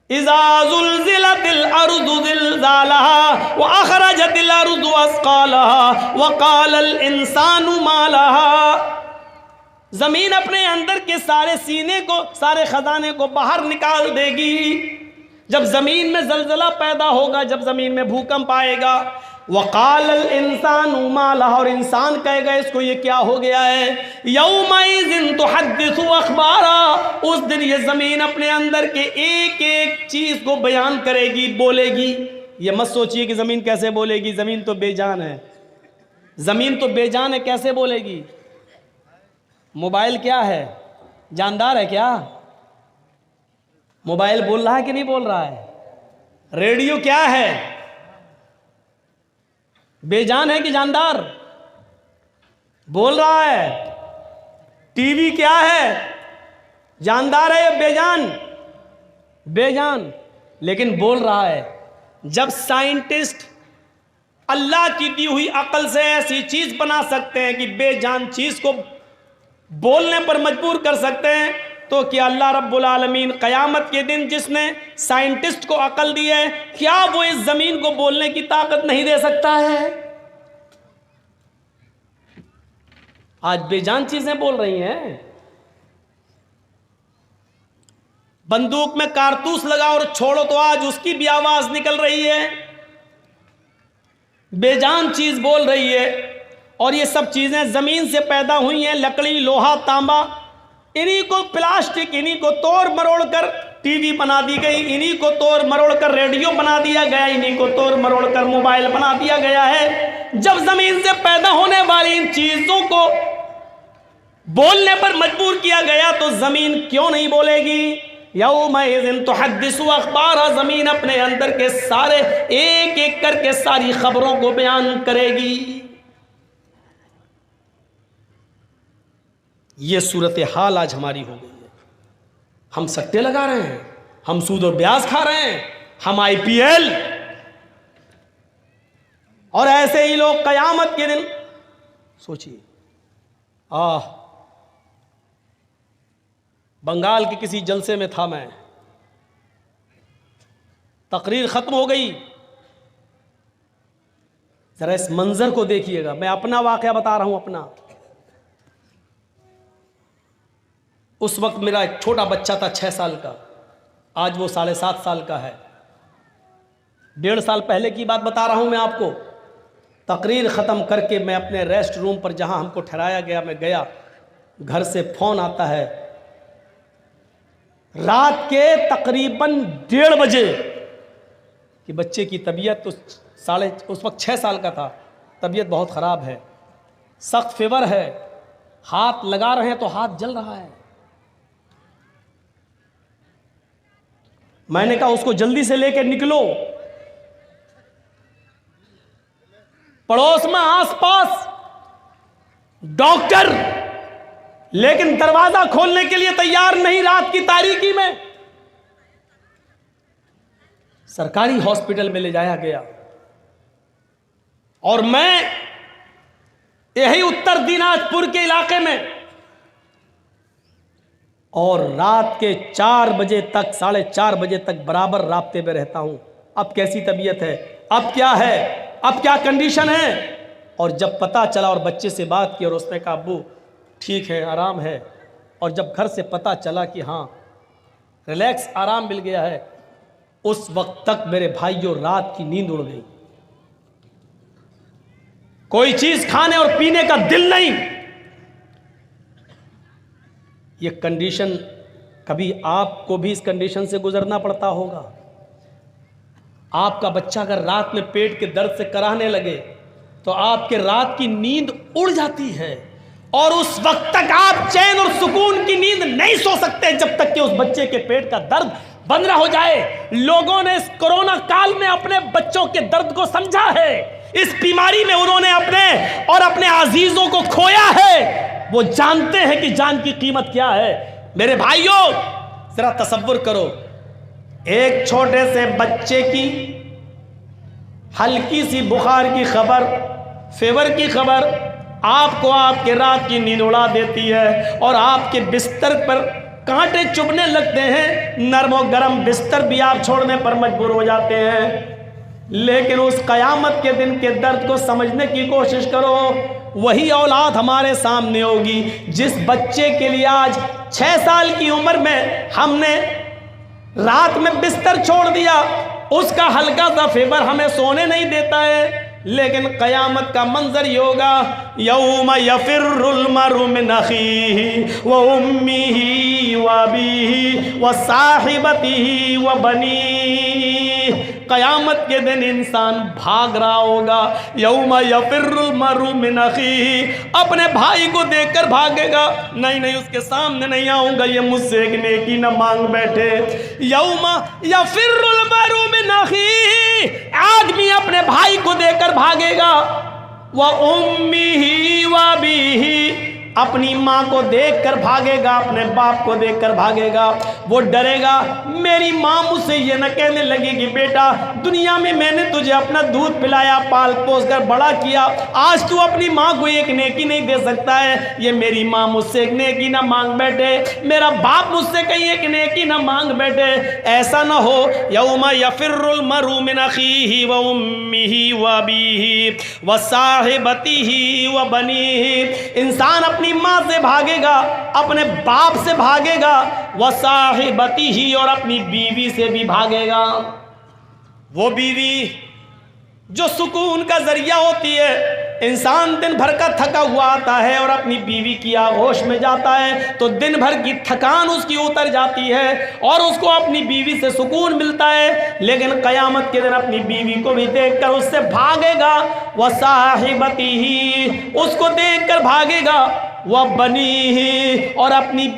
इज़ा ज़ुल्ज़िलतिल अर्ज़ु ज़िल्ज़ालहा व अख़रजतिल अर्ज़ु अस्क़ालहा व क़ालल इंसानु मा लहा। ज़मीन अपने अंदर के सारे सीने को, सारे ख़ज़ाने को बाहर निकाल देगी। जब ज़मीन में ज़लज़ला पैदा होगा, जब ज़मीन में भूकंप आएगा, वक़ालल इंसानु मा लहा, और इंसान कहेगा इसको ये क्या हो गया है। यौमइज़िन तुहद्दिसु अख़बारा, उस दिन ये ज़मीन अपने अंदर के एक एक चीज़ को बयान करेगी, बोलेगी। ये मत सोचिए कि ज़मीन कैसे बोलेगी, ज़मीन तो बेजान है, ज़मीन तो बेजान है, कैसे बोलेगी। मोबाइल क्या है, जानदार है क्या? मोबाइल बोल रहा है कि नहीं बोल रहा है? रेडियो क्या है, बेजान है कि जानदार? बोल रहा है। टीवी क्या है, जानदार है या बेजान? बेजान, लेकिन बोल रहा है। जब साइंटिस्ट अल्लाह की दी हुई अकल से ऐसी चीज बना सकते हैं कि बेजान चीज को बोलने पर मजबूर कर सकते हैं, तो क्या अल्लाह रब्बुल आलमीन क़यामत के दिन जिसने साइंटिस्ट को अकल दी है, क्या वो इस ज़मीन को बोलने की ताकत नहीं दे सकता है? आज बेजान चीज़ें बोल रही हैं। बंदूक में कारतूस लगा और छोड़ो तो आज उसकी भी आवाज़ निकल रही है, बेजान चीज़ बोल रही है। और ये सब चीज़ें ज़मीन से पैदा हुई हैं, लकड़ी, लोहा, तांबा, इन्हीं को प्लास्टिक, इन्हीं को तोड़ मरोड़ कर टीवी बना दी गई, इन्हीं को तोड़ मरोड़ कर रेडियो बना दिया गया, इन्हीं को तोड़ मरोड़ कर मोबाइल बना दिया गया है। जब ज़मीन से पैदा होने वाली इन चीज़ों को बोलने पर मजबूर किया गया, तो ज़मीन क्यों नहीं बोलेगी। यौमइज़िन तुहद्दिसु अख़बारा, ज़मीन अपने अंदर के सारे एक एक करके सारी खबरों को बयान करेगी। ये सूरत हाल आज हमारी हो गई है। हम सट्टे लगा रहे हैं, हम सूद और ब्याज खा रहे हैं, हम IPL, और ऐसे ही लोग क़यामत के दिन सोचिए। बंगाल के किसी जलसे में था मैं, तकरीर ख़त्म हो गई। ज़रा इस मंज़र को देखिएगा, मैं अपना वाक़या बता रहा हूँ अपना। उस वक्त मेरा एक छोटा बच्चा था 6 साल का, आज वो 7.5 साल का है। 1.5 साल पहले की बात बता रहा हूँ मैं आपको। तकरीर ख़त्म करके मैं अपने रेस्ट रूम पर जहाँ हमको ठहराया गया, मैं गया, घर से फ़ोन आता है रात के तकरीबन 1:30 बजे कि बच्चे की तबीयत तो उस वक्त 6 साल का था, तबीयत बहुत ख़राब है, सख्त फीवर है, हाथ लगा रहे हैं तो हाथ जल रहा है। मैंने कहा उसको जल्दी से लेकर निकलो। पड़ोस में आसपास डॉक्टर, लेकिन दरवाजा खोलने के लिए तैयार नहीं। रात की तारीकी में सरकारी हॉस्पिटल में ले जाया गया, और मैं यही उत्तर दिनाजपुर के इलाके में, और रात के 4 बजे तक, 4:30 बजे तक बराबर राब्ते में रहता हूं। अब कैसी तबीयत है, अब क्या है, अब क्या कंडीशन है। और जब पता चला और बच्चे से बात की और उसने कहा अब्बू ठीक है, आराम है, और जब घर से पता चला कि हाँ रिलैक्स, आराम मिल गया है, उस वक्त तक मेरे भाइयों रात की नींद उड़ गई। कोई चीज खाने और पीने का दिल नहीं। ये कंडीशन, कभी आपको भी इस कंडीशन से गुजरना पड़ता होगा। आपका बच्चा अगर रात में पेट के दर्द से कराहने लगे तो आपके रात की नींद उड़ जाती है, और उस वक्त तक आप चैन और सुकून की नींद नहीं सो सकते जब तक कि उस बच्चे के पेट का दर्द बंद ना हो जाए। लोगों ने इस कोरोना काल में अपने बच्चों के दर्द को समझा है। इस बीमारी में उन्होंने अपने और अपने अजीजों को खोया है। वो जानते हैं कि जान की कीमत क्या है। मेरे भाइयों, जरा तसव्वुर करो, एक छोटे से बच्चे की हल्की सी बुखार की खबर, फीवर की खबर आपको आपके रात की नींद उड़ा देती है, और आपके बिस्तर पर कांटे चुभने लगते हैं, नरम और गर्म बिस्तर भी आप छोड़ने पर मजबूर हो जाते हैं। लेकिन उस कयामत के दिन के दर्द को समझने की कोशिश करो। वही औलाद हमारे सामने होगी जिस बच्चे के लिए आज 6 साल की उम्र में हमने रात में बिस्तर छोड़ दिया, उसका हल्का सा फेवर हमें सोने नहीं देता है। लेकिन कयामत का मंजर ये होगा, यौम यफिर्रुल मरउ मिन अखीही व उम्मिही व अबीही व साहिबतिही व बनीही। कयामत के दिन इंसान भाग रहा होगा। यौम यफिर्रुल मरउ मिन अखीही, अपने भाई को देखकर भागेगा, नहीं नहीं उसके सामने नहीं आऊंगा, ये मुझसे एक नेकी न मांग बैठे। यौम यफिर्रुल मरउ मिन अखीही, आदमी अपने भाई को देखकर भागेगा। व उम्मिही व अबीही, अपनी माँ को देखकर भागेगा, अपने बाप को देखकर भागेगा। वो डरेगा मेरी माँ मुझसे ये न कहने लगी कि बेटा दुनिया में मैंने तुझे अपना दूध पिलाया, पाल पोस कर बड़ा किया, आज तू अपनी माँ को एक नेकी नहीं दे सकता है। ये मेरी माँ मुझसे एक नेकी ना मांग बैठे, मेरा बाप मुझसे कहीं एक नेकी ना मांग बैठे। ऐसा ना हो। यौम यफिर्रुल मरउ मिन अखीही व उम्मिही व अबीही व साहिबतिही व बनीही, इंसान अपनी माँ से भागेगा, अपने बाप से भागेगा, व साहिबतिही, और अपनी बीवी से भी भागेगा। वो बीवी जो सुकून का जरिया होती है। इंसान दिन भर का थका हुआ आता है और अपनी बीवी की आगोश में जाता है तो दिन भर की थकान उसकी उतर जाती है और उसको अपनी बीवी से सुकून मिलता है। लेकिन कयामत के दिन अपनी बीवी को भी देखकर उससे भागेगा। वह साहिबतिही, उसको देखकर भागेगा। वह बनीही, और अपनी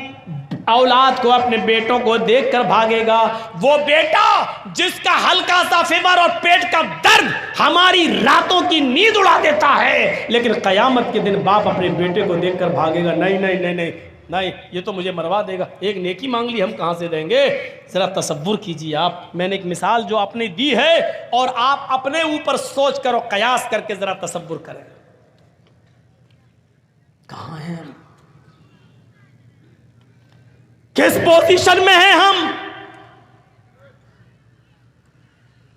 औलाद को, अपने बेटों को देखकर भागेगा। वो बेटा जिसका हल्का सा फीवर और पेट का दर्द हमारी रातों की नींद उड़ा देता है, लेकिन कयामत के दिन बाप अपने बेटे को देखकर भागेगा, नहीं नहीं नहीं नहीं नहीं, ये तो मुझे मरवा देगा, एक नेकी मांग ली हम कहाँ से देंगे। ज़रा तसव्वुर कीजिए आप, मैंने एक मिसाल जो आपने दी है और आप अपने ऊपर सोच कर और कयास करके ज़रा तसव्वुर करें, कहाँ हैं हम, किस पोजीशन में हैं हम।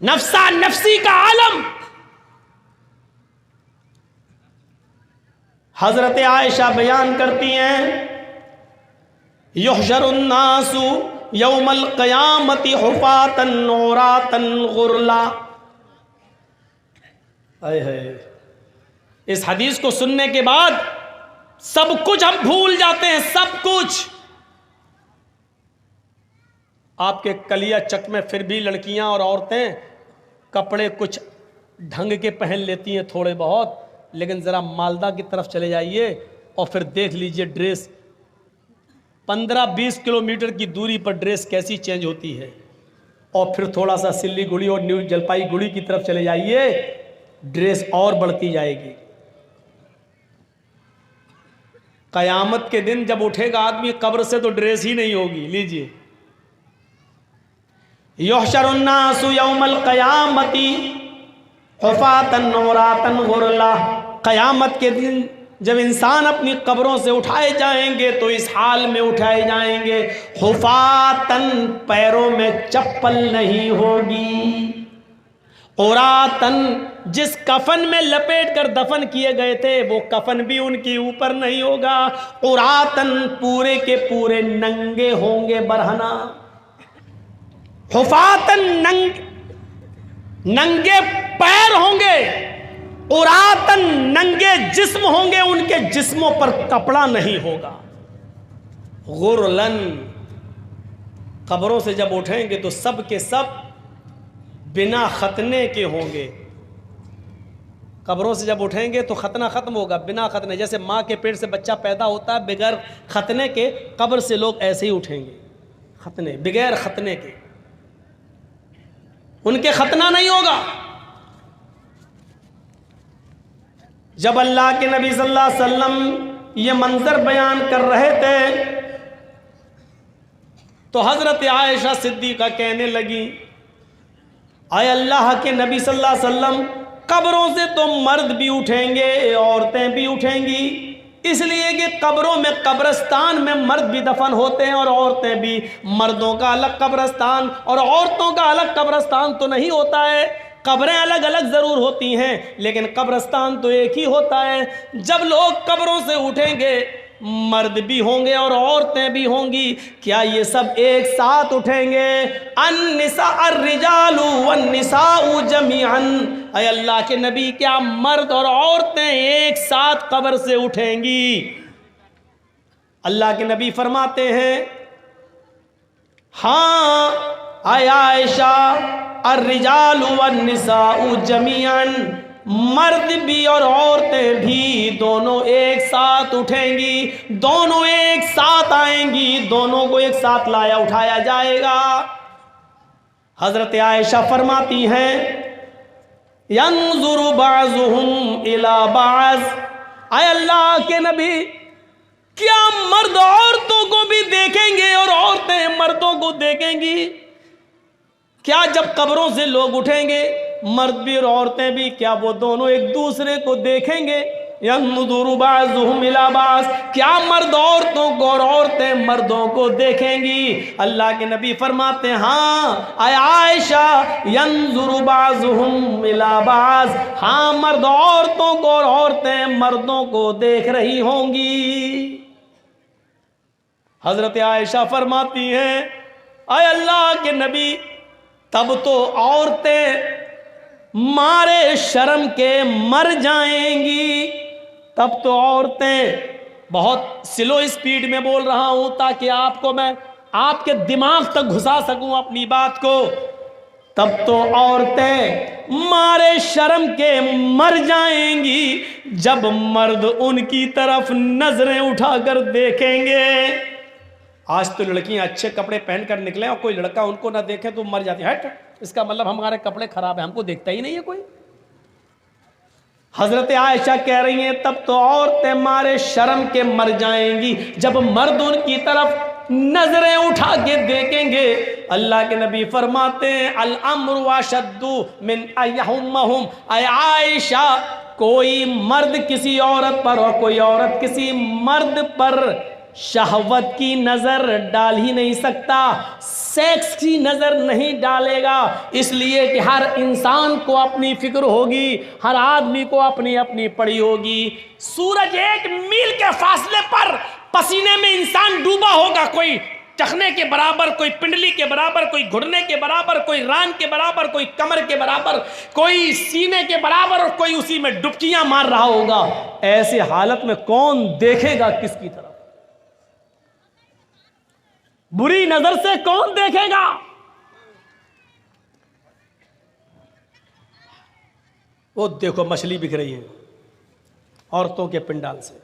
नफ्सा नफ्सी का आलम। हजरत आयशा बयान करती हैं, युहशरुन नासु यौमल क़यामति हुफ़ातन औरातन गुरला। इस हदीस को सुनने के बाद सब कुछ हम भूल जाते हैं, सब कुछ। आपके कलिया चक में फिर भी लड़कियां और औरतें कपड़े कुछ ढंग के पहन लेती हैं थोड़े बहुत, लेकिन ज़रा मालदा की तरफ चले जाइए और फिर देख लीजिए ड्रेस 15-20 किलोमीटर की दूरी पर ड्रेस कैसी चेंज होती है। और फिर थोड़ा सा सिल्लीगुड़ी और न्यू जलपाईगुड़ी की तरफ चले जाइए, ड्रेस और बढ़ती जाएगी। कयामत के दिन जब उठेगा आदमी कब्र से तो ड्रेस ही नहीं होगी। लीजिए, युहशरुन नासु यौमल क़यामति हुफ़ातन औरातन गुरला। क़यामत के दिन जब इंसान अपनी कब्रों से उठाए जाएंगे तो इस हाल में उठाए जाएंगे, हुफ़ातन, पैरों में चप्पल नहीं होगी, औरातन, जिस कफन में लपेट कर दफन किए गए थे वो कफन भी उनके ऊपर नहीं होगा, औरातन, पूरे के पूरे नंगे होंगे, बरहना। हुफ़ातन, नंगे पैर होंगे, उरातन, नंगे जिस्म होंगे, उनके जिस्मों पर कपड़ा नहीं होगा। गुरलन, कब्रों से जब उठेंगे तो सब के सब बिना खतने के होंगे। कब्रों से जब उठेंगे तो खतना ख़त्म होगा, बिना खतने। जैसे माँ के पेट से बच्चा पैदा होता है बगैर खतने के, कब्र से लोग ऐसे ही उठेंगे, खतने, बगैर खतने के, उनके खतना नहीं होगा। जब अल्लाह के नबी सल्लल्लाहु अलैहि वसल्लम ये मंजर बयान कर रहे थे तो हज़रत आयशा सिद्दीक़ा कहने लगी, आए अल्लाह के नबी सल्लल्लाहु अलैहि वसल्लम, कब्रों से तो मर्द भी उठेंगे, औरतें भी उठेंगी, इसलिए कि कब्रों में, कब्रिस्तान में मर्द भी दफन होते हैं और औरतें भी। मर्दों का अलग कब्रिस्तान और औरतों का अलग कब्रिस्तान तो नहीं होता है। कब्रें अलग अलग ज़रूर होती हैं लेकिन कब्रिस्तान तो एक ही होता है। जब लोग कब्रों से उठेंगे, मर्द भी होंगे और औरतें भी होंगी। क्या ये सब एक साथ उठेंगे? अन्निसा अर्रिजालु वन्निसाउ जमीअन, ऐ अल्लाह के नबी, क्या मर्द और औरतें एक साथ कब्र से उठेंगी? अल्लाह के नबी फरमाते हैं, हाँ ऐ आयशा, अर्रिजालु वन्निसाउ जमीअन, मर्द भी और औरतें भी दोनों एक साथ उठेंगी, दोनों एक साथ आएंगी, दोनों को एक साथ लाया उठाया जाएगा। हजरत आयशा फरमाती हैं, यंजुरु बाज़ुहुम इला बाज़, ऐ अल्लाह के नबी, क्या मर्द औरतों को भी देखेंगे और औरतें मर्दों को देखेंगी? क्या जब कब्रों से लोग उठेंगे, मर्द भी और औरतें भी, क्या वो दोनों एक दूसरे को देखेंगे? यंजुरु बाज़ुहुम इला बाज़, क्या मर्द औरतों को और औरतें मर्दों को देखेंगी? अल्लाह के नबी फरमाते हैं, हाँ ऐ आयशा, यंजुरु बाज़ुहुम इला बाज़, हाँ मर्द औरतों को और औरतें मर्दों को देख रही होंगी। हजरत आयशा फरमाती हैं, ऐ अल्लाह के नबी, तब तो औरतें मारे शर्म के मर जाएंगी। तब तो औरतें, बहुत स्लो स्पीड में बोल रहा हूं ताकि आपको मैं आपके दिमाग तक घुसा सकूं अपनी बात को, तब तो औरतें मारे शर्म के मर जाएंगी जब मर्द उनकी तरफ नजरें उठाकर देखेंगे। आज तो लड़कियां अच्छे कपड़े पहन कर निकले और कोई लड़का उनको ना देखे तो मर जाती है। हट, इसका मतलब हमारे कपड़े खराब है, हमको देखता ही नहीं है कोई। हजरत आयशा कह रही हैं, तब तो औरतें मारे शर्म के मर जाएंगी जब मर्द उनकी तरफ नजरें उठा के देखेंगे। अल्लाह के नबी फरमाते हैं, अल अम्रु अशद्दु मिन अयहुम्महुम, ऐ आयशा, कोई मर्द किसी औरत पर और कोई औरत किसी मर्द पर शहवत की नजर डाल ही नहीं सकता, सेक्स की नजर नहीं डालेगा, इसलिए कि हर इंसान को अपनी फिक्र होगी, हर आदमी को अपनी अपनी पड़ी होगी। सूरज 1 मील के फासले पर पसीने में इंसान डूबा होगा, कोई टखने के बराबर, कोई पिंडली के बराबर, कोई घुटने के बराबर, कोई रान के बराबर, कोई कमर के बराबर, कोई सीने के बराबर और कोई उसी में डुबकियां मार रहा होगा। ऐसे हालत में कौन देखेगा किसकी तरफ? बुरी नजर से कौन देखेगा? वो देखो मछली बिक रही है औरतों के पिंडाल से,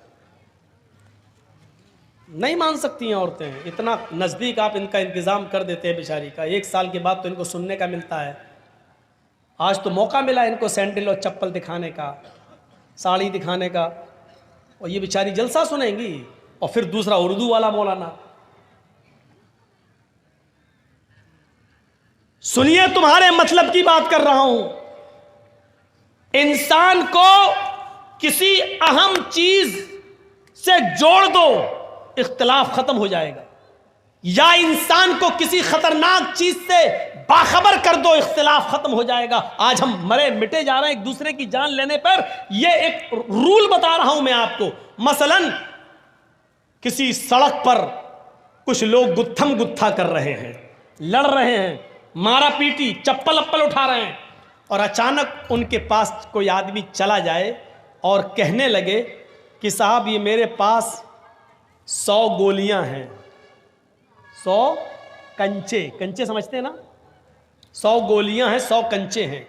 नहीं मान सकती हैं औरतें। इतना नजदीक आप इनका इंतजाम कर देते हैं बेचारी का, 1 साल के बाद तो इनको सुनने का मिलता है। आज तो मौका मिला इनको सैंडल और चप्पल दिखाने का, साड़ी दिखाने का, और ये बेचारी जलसा सुनेंगी। और फिर दूसरा उर्दू वाला मौलाना, सुनिए तुम्हारे मतलब की बात कर रहा हूं। इंसान को किसी अहम चीज से जोड़ दो, इख्तिलाफ खत्म हो जाएगा, या इंसान को किसी खतरनाक चीज से बाखबर कर दो, इख्तिलाफ खत्म हो जाएगा। आज हम मरे मिटे जा रहे हैं एक दूसरे की जान लेने पर। यह एक रूल बता रहा हूं मैं आपको। मसलन किसी सड़क पर कुछ लोग गुत्थम गुत्था कर रहे हैं, लड़ रहे हैं, मारा पीटी, चप्पल अप्पल उठा रहे हैं, और अचानक उनके पास कोई आदमी चला जाए और कहने लगे कि साहब ये मेरे पास 100 गोलियां हैं, 100 कंचे, कंचे समझते हैं ना, 100 गोलियां हैं, 100 कंचे हैं,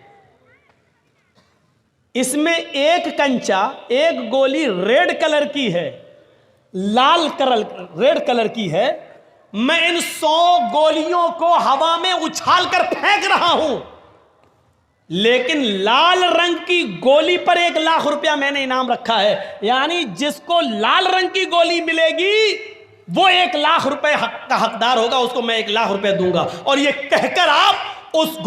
इसमें एक कंचा, एक गोली रेड कलर की है, लाल कलर, रेड कलर की है, मैं इन 100 गोलियों को हवा में उछाल कर फेंक रहा हूं, लेकिन लाल रंग की गोली पर 1 लाख रुपया मैंने इनाम रखा है। यानी जिसको लाल रंग की गोली मिलेगी वो 1 लाख रुपए का हकदार होगा, उसको मैं 1 लाख रुपए दूंगा। और ये कहकर आप उस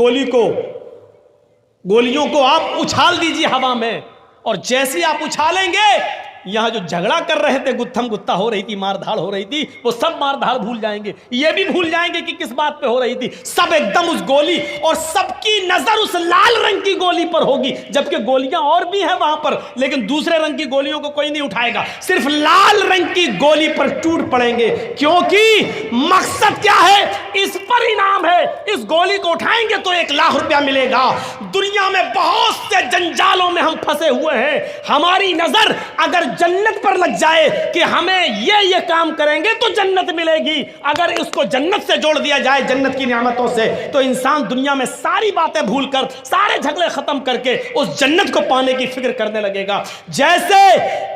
गोलियों को आप उछाल दीजिए हवा में, और जैसे आप उछालेंगे यहाँ जो झगड़ा कर रहे थे, गुत्थम गुत्ता हो रही थी, मारधाड़ हो रही थी, वो सब मारधाड़ भूल जाएंगे। ये भी भूल जाएंगे कि किस बात पे हो रही थी। सब एकदम उस गोली, और सबकी नजर उस लाल रंग की गोली पर होगी, जबकि गोलियां और भी हैं वहां पर, लेकिन दूसरे रंग की गोलियों को कोई नहीं उठाएगा, सिर्फ लाल रंग की गोली पर टूट पड़ेंगे। क्योंकि मकसद क्या है? इस पर इनाम है। इस गोली को उठाएंगे तो 1 लाख रुपया मिलेगा। दुनिया में बहुत से जंजालों में हम फंसे हुए हैं। हमारी नजर अगर जन्नत पर लग जाए कि हमें ये काम करेंगे तो जन्नत मिलेगी, अगर उसको जन्नत से जोड़ दिया जाए, जन्नत की नियामतों से, तो इंसान दुनिया में सारी बातें भूलकर, सारे झगड़े खत्म करके उस जन्नत को पाने की फिक्र करने लगेगा। जैसे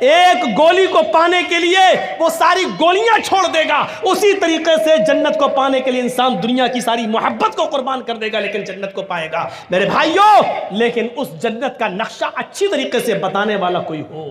एक गोली को पाने के लिए वो सारी गोलियां छोड़ देगा, उसी तरीके से जन्नत को पाने के लिए इंसान दुनिया की सारी मोहब्बत को कुर्बान कर देगा, लेकिन जन्नत को पाएगा। मेरे भाइयों, लेकिन उस जन्नत का नक्शा अच्छी तरीके से बताने वाला कोई हो,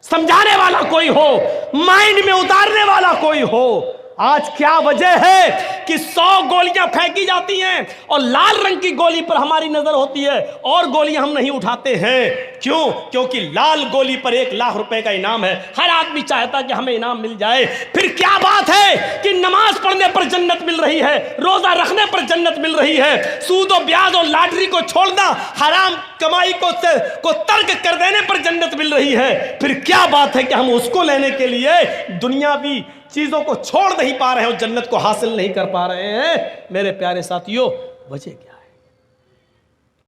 समझाने वाला कोई हो, माइंड में उतारने वाला कोई हो। आज क्या वजह है कि 100 गोलियां फेंकी जाती हैं और लाल रंग की गोली पर हमारी नजर होती है और गोलियां हम नहीं उठाते हैं? क्यों? क्योंकि लाल गोली पर 1 लाख रुपए का इनाम है। हर आदमी चाहता कि हमें इनाम मिल जाए। फिर क्या बात है कि नमाज पढ़ने पर जन्नत मिल रही है, रोजा रखने पर जन्नत मिल रही है, सूद और ब्याज और लॉटरी को छोड़ना, हराम कमाई को तर्क कर देने पर जन्नत मिल रही है। फिर क्या बात है कि हम उसको लेने के लिए दुनियावी चीजों को छोड़ नहीं पा रहे हैं और जन्नत को हासिल नहीं कर पा रहे हैं? मेरे प्यारे साथियों, वजह क्या?